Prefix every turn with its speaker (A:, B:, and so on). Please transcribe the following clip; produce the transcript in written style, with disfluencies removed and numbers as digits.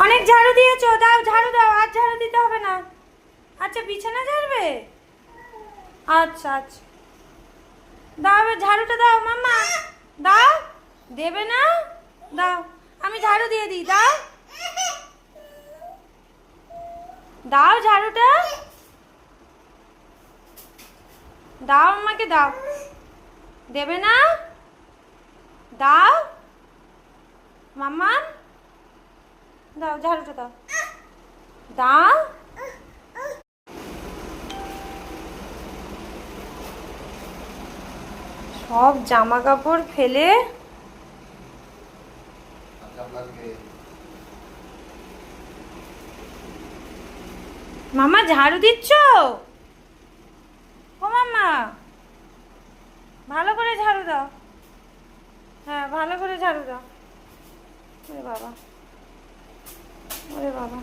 A: অনেক ঝাড়ু দিয়েছো, দাও ঝাড়ু দাও, আর ঝাড়ু দিতে হবে না। আচ্ছা বিছানা ঝাড়বে? আচ্ছা আচ্ছা, দাও এবার ঝাড়ুটা দাও মাম্মা, দাও। দেবে না? দাও, আমি ঝাড়ু দিয়ে দিই, দাও দাও ঝাড়ুটা, দাও আমাকে দাও। দেবে না? দাও মাম্মা, দাও ঝাড়ুটা দাও, দাও। সব জামা কাপড় ফেলে মামা ঝাড়ু দিচ্ছ? ও মাম্মা, ভালো করে ঝাড়ু দাও। হ্যাঁ ভালো করে ঝাড়ু দাও। ওরে বাবা, ওরে বাবা।